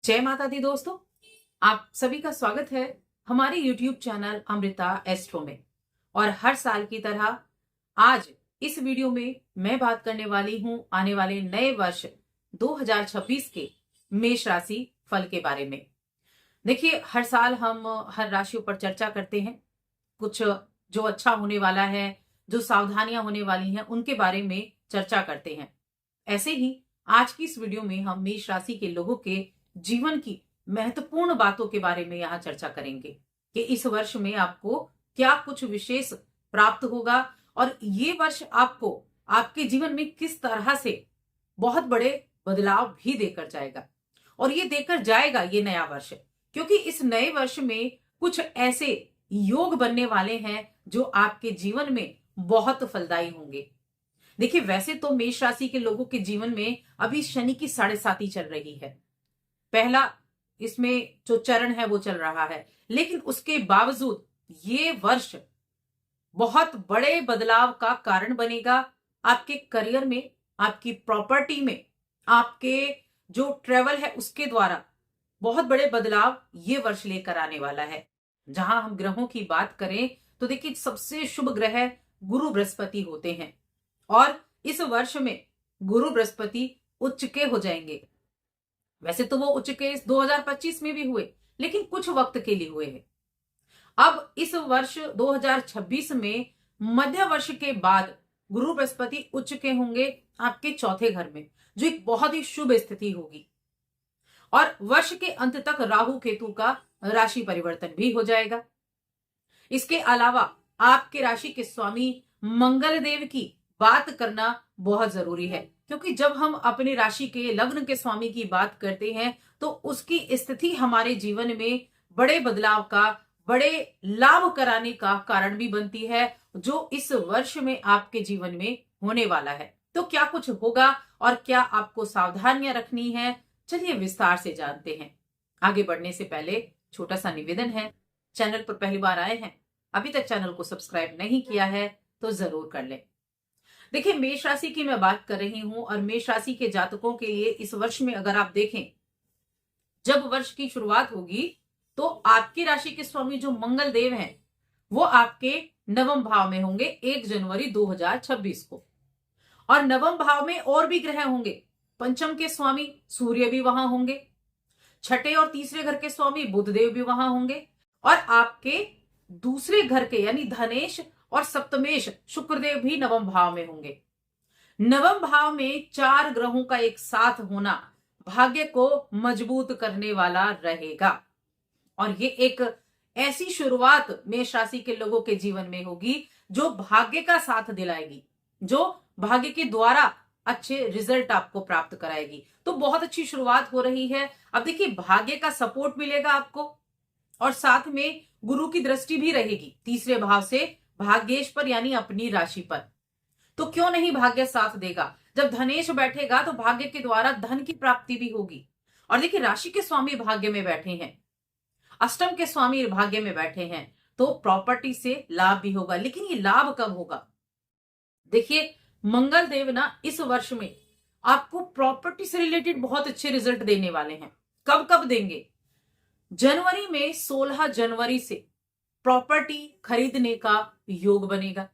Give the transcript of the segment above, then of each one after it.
जय माता दी दोस्तों, आप सभी का स्वागत है हमारे YouTube चैनल अमृता एस्ट्रो में। और हर साल की तरह आज इस वीडियो में मैं बात करने वाली हूं आने वाले नए वर्ष 2026 के मेष राशि फल के बारे में। देखिए, हर साल हम हर राशियों पर चर्चा करते हैं। कुछ जो अच्छा होने वाला है, जो सावधानियां होने वाली हैं, उनके बारे में चर्चा करते हैं। ऐसे ही आज की इस वीडियो में हम मेष राशि के लोगों के जीवन की महत्वपूर्ण बातों के बारे में यहाँ चर्चा करेंगे कि इस वर्ष में आपको क्या कुछ विशेष प्राप्त होगा और ये वर्ष आपको आपके जीवन में किस तरह से बहुत बड़े बदलाव भी देकर जाएगा। और ये देकर जाएगा ये नया वर्ष, क्योंकि इस नए वर्ष में कुछ ऐसे योग बनने वाले हैं जो आपके जीवन में बहुत फलदायी होंगे। देखिए, वैसे तो मेष राशि के लोगों के जीवन में अभी शनि की 7.5 चल रही है। पहला इसमें जो चरण है वो चल रहा है, लेकिन उसके बावजूद ये वर्ष बहुत बड़े बदलाव का कारण बनेगा। आपके करियर में, आपकी प्रॉपर्टी में, आपके जो ट्रेवल है उसके द्वारा बहुत बड़े बदलाव ये वर्ष लेकर आने वाला है। जहां हम ग्रहों की बात करें तो देखिए, सबसे शुभ ग्रह गुरु बृहस्पति होते हैं और इस वर्ष में गुरु बृहस्पति उच्च के हो जाएंगे। वैसे तो वो उच्च के 2025 में भी हुए, लेकिन कुछ वक्त के लिए हुए हैं। अब इस वर्ष 2026 में मध्य वर्ष के बाद गुरु बृहस्पति उच्च के होंगे आपके चौथे घर में, जो एक बहुत ही शुभ स्थिति होगी। और वर्ष के अंत तक राहु केतु का राशि परिवर्तन भी हो जाएगा। इसके अलावा आपके राशि के स्वामी मंगल देव की बात करना बहुत जरूरी है, क्योंकि जब हम अपनी राशि के लग्न के स्वामी की बात करते हैं तो उसकी स्थिति हमारे जीवन में बड़े बदलाव का, बड़े लाभ कराने का कारण भी बनती है, जो इस वर्ष में आपके जीवन में होने वाला है। तो क्या कुछ होगा और क्या आपको सावधानियां रखनी है, चलिए विस्तार से जानते हैं। आगे बढ़ने से पहले छोटा सा निवेदन है, चैनल पर पहली बार आए हैं, अभी तक चैनल को सब्सक्राइब नहीं किया है तो जरूर कर लें। देखिए, मेष राशि की मैं बात कर रही हूं और मेष राशि के जातकों के लिए इस वर्ष में अगर आप देखें, जब वर्ष की शुरुआत होगी तो आपकी राशि के स्वामी जो मंगल देव हैं वो आपके नवम भाव में होंगे 1 जनवरी 2026 को। और नवम भाव में और भी ग्रह होंगे। पंचम के स्वामी सूर्य भी वहां होंगे, छठे और तीसरे घर के स्वामी बुध देव भी वहां होंगे, और आपके दूसरे घर के यानी धनेश और सप्तमेश शुक्रदेव भी नवम भाव में होंगे। नवम भाव में 4 ग्रहों का एक साथ होना भाग्य को मजबूत करने वाला रहेगा। और ये एक ऐसी शुरुआत मेष राशि के लोगों के जीवन में होगी जो भाग्य का साथ दिलाएगी, जो भाग्य के द्वारा अच्छे रिजल्ट आपको प्राप्त कराएगी। तो बहुत अच्छी शुरुआत हो रही है। अब देखिए, भाग्य का सपोर्ट मिलेगा आपको और साथ में गुरु की दृष्टि भी रहेगी तीसरे भाव से भाग्येश पर यानी अपनी राशि पर। तो क्यों नहीं भाग्य साथ देगा। जब धनेश बैठेगा तो भाग्य के द्वारा धन की प्राप्ति भी होगी। और देखिए, राशि के स्वामी भाग्य में बैठे हैं, अष्टम के स्वामी भाग्य में बैठे हैं, तो प्रॉपर्टी से लाभ भी होगा। लेकिन ये लाभ कब होगा। देखिए, मंगल देव ना इस वर्ष में आपको प्रॉपर्टी से रिलेटेड बहुत अच्छे रिजल्ट देने वाले हैं। कब कब देंगे। जनवरी में 16 जनवरी से प्रॉपर्टी खरीदने का योग बनेगा।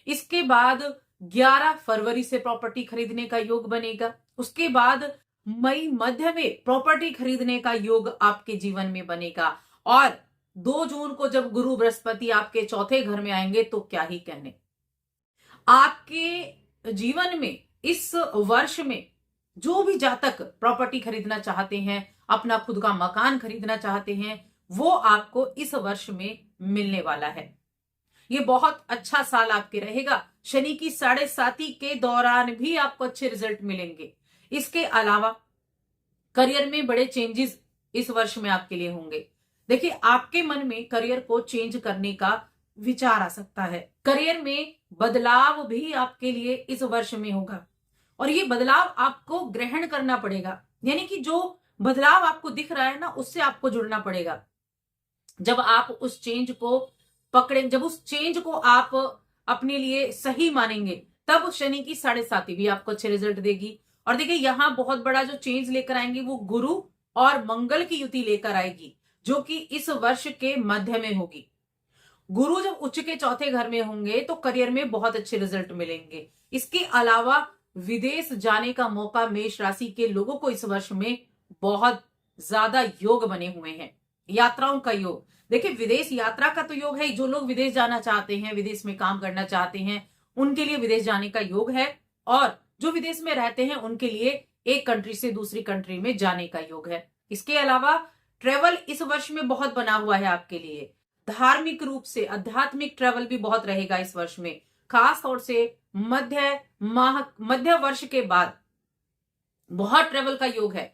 इसके बाद 11 फरवरी से प्रॉपर्टी खरीदने का योग बनेगा। उसके बाद मई मध्य में प्रॉपर्टी खरीदने का योग आपके जीवन में बनेगा। और 2 जून को जब गुरु बृहस्पति आपके चौथे घर में आएंगे तो क्या ही कहने। आपके जीवन में इस वर्ष में जो भी जातक प्रॉपर्टी खरीदना चाहते हैं, अपना खुद का मकान खरीदना चाहते हैं, वो आपको इस वर्ष में मिलने वाला है। ये बहुत अच्छा साल आपके रहेगा। शनि की 7.5 के दौरान भी आपको अच्छे रिजल्ट मिलेंगे। इसके अलावा करियर में बड़े चेंजेस इस वर्ष में आपके लिए होंगे। देखिए, आपके मन में करियर को चेंज करने का विचार आ सकता है। करियर में बदलाव भी आपके लिए इस वर्ष में होगा और ये बदलाव आपको ग्रहण करना पड़ेगा। यानी कि जो बदलाव आपको दिख रहा है ना, उससे आपको जुड़ना पड़ेगा। जब आप उस चेंज को पकड़े, जब उस चेंज को आप अपने लिए सही मानेंगे, तब शनि की 7.5 भी आपको अच्छे रिजल्ट देगी। और देखिए, यहां बहुत बड़ा जो चेंज लेकर आएंगे वो गुरु और मंगल की युति लेकर आएगी, जो कि इस वर्ष के मध्य में होगी। गुरु जब उच्च के चौथे घर में होंगे तो करियर में बहुत अच्छे रिजल्ट मिलेंगे। इसके अलावा विदेश जाने का मौका मेष राशि के लोगों को इस वर्ष में बहुत ज्यादा योग बने हुए हैं। यात्राओं का योग, देखिए विदेश यात्रा का तो योग है। जो लोग विदेश जाना चाहते हैं, विदेश में काम करना चाहते हैं, उनके लिए विदेश जाने का योग है। और जो विदेश में रहते हैं उनके लिए एक कंट्री से दूसरी कंट्री में जाने का योग है। इसके अलावा ट्रेवल इस वर्ष में बहुत बना हुआ है आपके लिए। धार्मिक रूप से आध्यात्मिक ट्रेवल भी बहुत रहेगा इस वर्ष में। खास तौर से मध्य वर्ष के बाद बहुत ट्रेवल का योग है।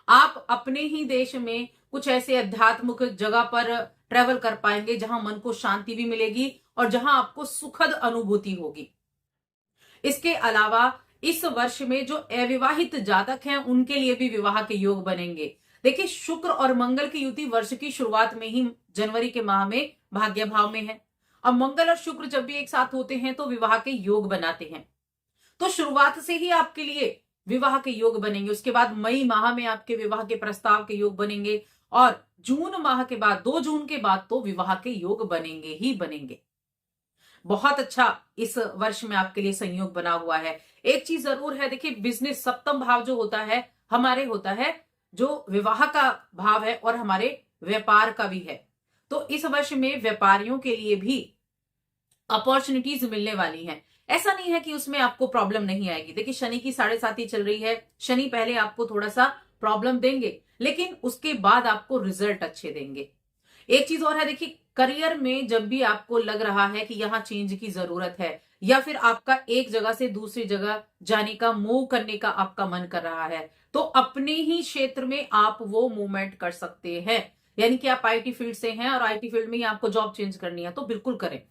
आप अपने ही देश में कुछ ऐसे आध्यात्मिक जगह पर ट्रेवल कर पाएंगे जहां मन को शांति भी मिलेगी और जहां आपको सुखद अनुभूति होगी। इसके अलावा इस वर्ष में जो अविवाहित जातक हैं उनके लिए भी विवाह के योग बनेंगे। देखिए शुक्र और मंगल की युति वर्ष की शुरुआत में ही जनवरी के माह में भाग्य भाव में है। अब मंगल और शुक्र जब भी एक साथ होते हैं तो विवाह के योग बनाते हैं। तो शुरुआत से ही आपके लिए विवाह के योग बनेंगे। उसके बाद मई माह में आपके विवाह के प्रस्ताव के योग बनेंगे और जून माह के बाद 2 जून के बाद तो विवाह के योग बनेंगे ही बनेंगे। बहुत अच्छा इस वर्ष में आपके लिए संयोग बना हुआ है। एक चीज जरूर है, देखिए बिजनेस सप्तम भाव जो होता है हमारे होता है जो विवाह का भाव है और हमारे व्यापार का भी है। तो इस वर्ष में व्यापारियों के लिए भी अपॉर्चुनिटीज मिलने वाली हैं। ऐसा नहीं है कि उसमें आपको प्रॉब्लम नहीं आएगी। देखिए शनि की 7.5 चल रही है। शनि पहले आपको थोड़ा सा प्रॉब्लम देंगे लेकिन उसके बाद आपको रिजल्ट अच्छे देंगे। एक चीज और है, देखिए करियर में जब भी आपको लग रहा है कि यहां चेंज की जरूरत है या फिर आपका एक जगह से दूसरी जगह जाने का मूव करने का आपका मन कर रहा है तो अपने ही क्षेत्र में आप वो मूवमेंट कर सकते हैं। यानी कि आप आईटी फील्ड से हैं और आईटी फील्ड में ही आपको जॉब चेंज करनी है तो बिल्कुल करें,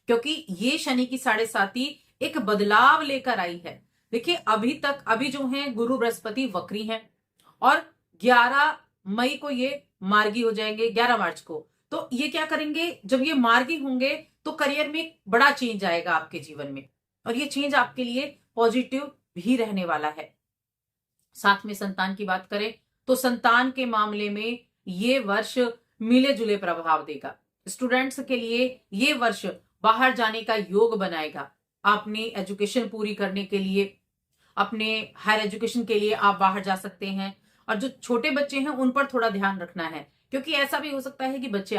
क्योंकि ये शनि की 7.5 एक बदलाव लेकर आई है। देखिए अभी जो है गुरु बृहस्पति वक्री हैं और 11 मई को ये मार्गी हो जाएंगे, 11 मार्च को। तो ये क्या करेंगे, जब ये मार्गी होंगे तो करियर में बड़ा चेंज आएगा आपके जीवन में और ये चेंज आपके लिए पॉजिटिव भी रहने वाला है। साथ में संतान की बात करें तो संतान के मामले में ये वर्ष मिले जुले प्रभाव देगा। स्टूडेंट्स के लिए ये वर्ष बाहर जाने का योग बनाएगा। अपनी एजुकेशन पूरी करने के लिए, अपने हायर एजुकेशन के लिए आप बाहर जा सकते हैं। और जो छोटे बच्चे हैं उन पर थोड़ा ध्यान रखना है, क्योंकि ऐसा भी हो सकता है कि बच्चे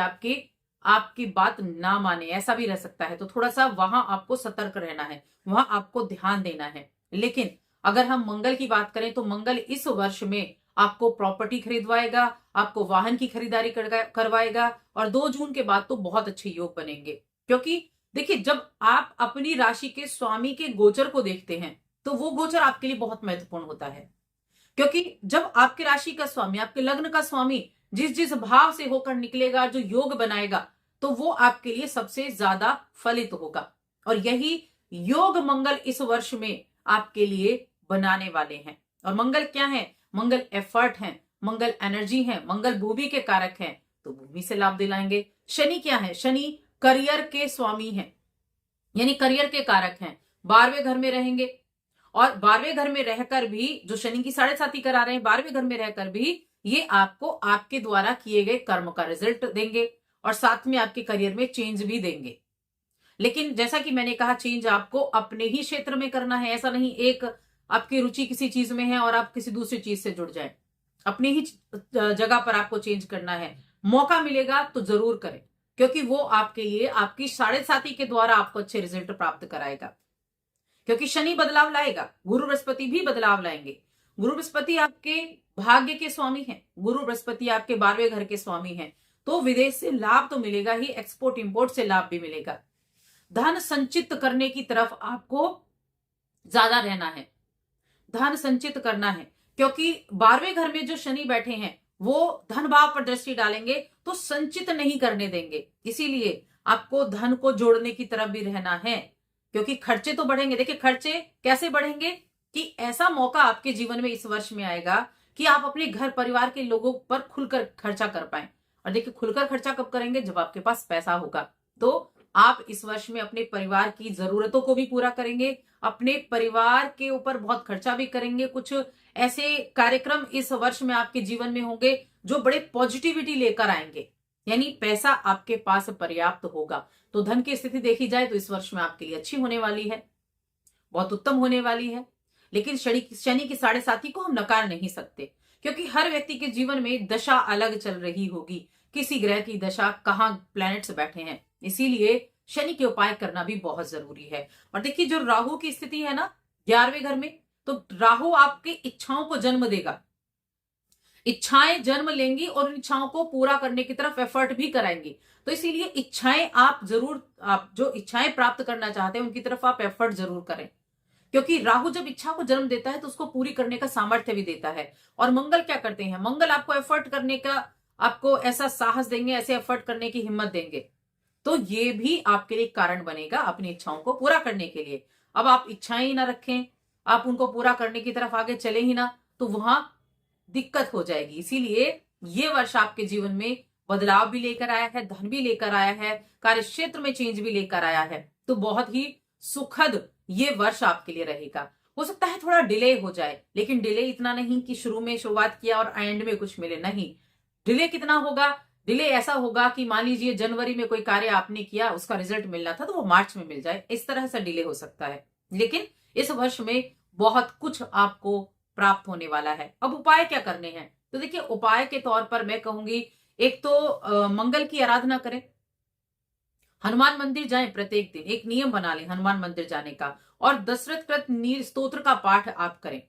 आपकी बात ना माने, ऐसा भी रह सकता है। तो थोड़ा सा वहां आपको सतर्क रहना है, वहां आपको ध्यान देना है। लेकिन अगर हम मंगल की बात करें तो मंगल इस वर्ष में आपको प्रॉपर्टी खरीदवाएगा, आपको वाहन की खरीदारी करवाएगा और 2 जून के बाद तो बहुत अच्छे योग बनेंगे। क्योंकि देखिए जब आप अपनी राशि के स्वामी के गोचर को देखते हैं तो वो गोचर आपके लिए बहुत महत्वपूर्ण होता है। क्योंकि जब आपकी राशि का स्वामी, आपके लग्न का स्वामी जिस जिस भाव से होकर निकलेगा, जो योग बनाएगा, तो वो आपके लिए सबसे ज्यादा फलित होगा। और यही योग मंगल इस वर्ष में आपके लिए बनाने वाले हैं। और मंगल क्या है? मंगल एफर्ट है, मंगल एनर्जी है, मंगल भूमि के कारक हैं, तो भूमि से लाभ दिलाएंगे। शनि क्या है? शनि करियर के स्वामी हैं, यानी करियर के कारक हैं। 12वें घर में रहेंगे और 12वें घर में रहकर भी जो शनि की 7.5 करा रहे हैं, 12वें घर में रहकर भी ये आपको आपके द्वारा किए गए कर्म का रिजल्ट देंगे और साथ में आपके करियर में चेंज भी देंगे। लेकिन जैसा कि मैंने कहा, चेंज आपको अपने ही क्षेत्र में करना है। ऐसा नहीं एक आपकी रुचि किसी चीज में है और आप किसी दूसरी चीज से जुड़ जाए। अपनी ही जगह पर आपको चेंज करना है। मौका मिलेगा तो जरूर करें, क्योंकि वो आपके लिए आपकी 7.5 के द्वारा आपको अच्छे रिजल्ट प्राप्त कराएगा। क्योंकि शनि बदलाव लाएगा, गुरु बृहस्पति भी बदलाव लाएंगे। गुरु बृहस्पति आपके भाग्य के स्वामी हैं, गुरु बृहस्पति आपके 12वें घर के स्वामी हैं। तो विदेश से लाभ तो मिलेगा ही, एक्सपोर्ट इंपोर्ट से लाभ भी मिलेगा। धन संचित करने की तरफ आपको ज्यादा रहना है, धन संचित करना है, क्योंकि 12वें घर में जो शनि बैठे हैं वो धन भाव पर दृष्टि डालेंगे तो संचित नहीं करने देंगे। इसीलिए आपको धन को जोड़ने की तरफ भी रहना है, क्योंकि खर्चे तो बढ़ेंगे। देखिए खर्चे कैसे बढ़ेंगे कि ऐसा मौका आपके जीवन में इस वर्ष में आएगा कि आप अपने घर परिवार के लोगों पर खुलकर खर्चा कर पाए। और देखिए खुलकर खर्चा कब करेंगे? जब आपके पास पैसा होगा। तो आप इस वर्ष में अपने परिवार की जरूरतों को भी पूरा करेंगे, अपने परिवार के ऊपर बहुत खर्चा भी करेंगे। कुछ ऐसे कार्यक्रम इस वर्ष में आपके जीवन में होंगे जो बड़े पॉजिटिविटी लेकर आएंगे, यानी पैसा आपके पास पर्याप्त होगा। तो धन की स्थिति देखी जाए तो इस वर्ष में आपके लिए अच्छी होने वाली है, बहुत उत्तम होने वाली है। लेकिन शनि की 7.5 को हम नकार नहीं सकते, क्योंकि हर व्यक्ति के जीवन में दशा अलग चल रही होगी, किसी ग्रह की दशा, कहां प्लैनेट्स बैठे हैं, इसीलिए शनि के उपाय करना भी बहुत जरूरी है। और देखिए जो राहु की स्थिति है ना 11वें घर में, तो राहु आपकी इच्छाओं को जन्म देगा, इच्छाएं जन्म लेंगी और इच्छाओं को पूरा करने की तरफ एफर्ट भी कराएंगी। तो इसीलिए इच्छाएं आप जो इच्छाएं प्राप्त करना चाहते हैं उनकी तरफ आप एफर्ट जरूर करें, क्योंकि राहु जब इच्छा को जन्म देता है तो उसको पूरी करने का सामर्थ्य भी देता है। और मंगल क्या करते हैं, मंगल आपको एफर्ट करने का, आपको ऐसा साहस देंगे, ऐसे एफर्ट करने की हिम्मत देंगे। तो ये भी आपके लिए कारण बनेगा अपनी इच्छाओं को पूरा करने के लिए। अब आप इच्छाएं ही ना रखें, आप उनको पूरा करने की तरफ आगे चले ही ना, तो वहां दिक्कत हो जाएगी। इसीलिए ये वर्ष आपके जीवन में बदलाव भी लेकर आया है, धन भी लेकर आया है, कार्य क्षेत्र में चेंज भी लेकर आया है। तो बहुत ही सुखद ये वर्ष आपके लिए रहेगा। हो सकता है थोड़ा डिले हो जाए, लेकिन डिले इतना नहीं कि शुरू में शुरुआत किया और एंड में कुछ मिले, नहीं। डिले कितना होगा, डिले ऐसा होगा कि मान लीजिए जनवरी में कोई कार्य आपने किया, उसका रिजल्ट मिलना था तो वो मार्च में मिल जाए, इस तरह से डिले हो सकता है। लेकिन इस वर्ष में बहुत कुछ आपको प्राप्त होने वाला है। अब उपाय क्या करने हैं, तो देखिए उपाय के तौर पर मैं कहूंगी, एक तो मंगल की आराधना करें, हनुमान मंदिर जाएं प्रत्येक दिन, एक नियम बना लें हनुमान मंदिर जाने का, और दशरथ कृत नीर स्तोत्र का पाठ आप करें,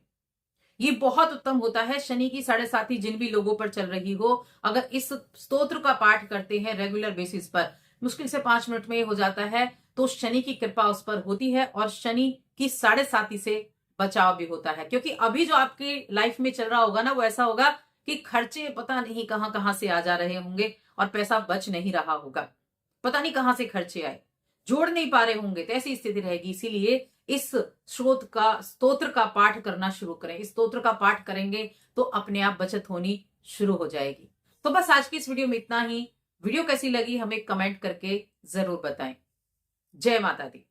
ये बहुत उत्तम होता है। शनि की 7.5 जिन भी लोगों पर चल रही हो, अगर इस स्तोत्र का पाठ करते हैं रेगुलर बेसिस पर, मुश्किल से 5 मिनट में हो जाता है, तो शनि की कृपा उस पर होती है और शनि की 7.5 से बचाव भी होता है। क्योंकि अभी जो आपकी लाइफ में चल रहा होगा ना, वो ऐसा होगा कि खर्चे पता नहीं कहां कहां से आ जा रहे होंगे और पैसा बच नहीं रहा होगा, पता नहीं कहां से खर्चे आए, जोड़ नहीं पा रहे होंगे, तो ऐसी स्थिति रहेगी। इसीलिए इस स्तोत्र का पाठ करना शुरू करें। इस स्तोत्र का पाठ करेंगे तो अपने आप बचत होनी शुरू हो जाएगी। तो बस आज की इस वीडियो में इतना ही। वीडियो कैसी लगी हमें कमेंट करके जरूर बताएं। जय माता दी।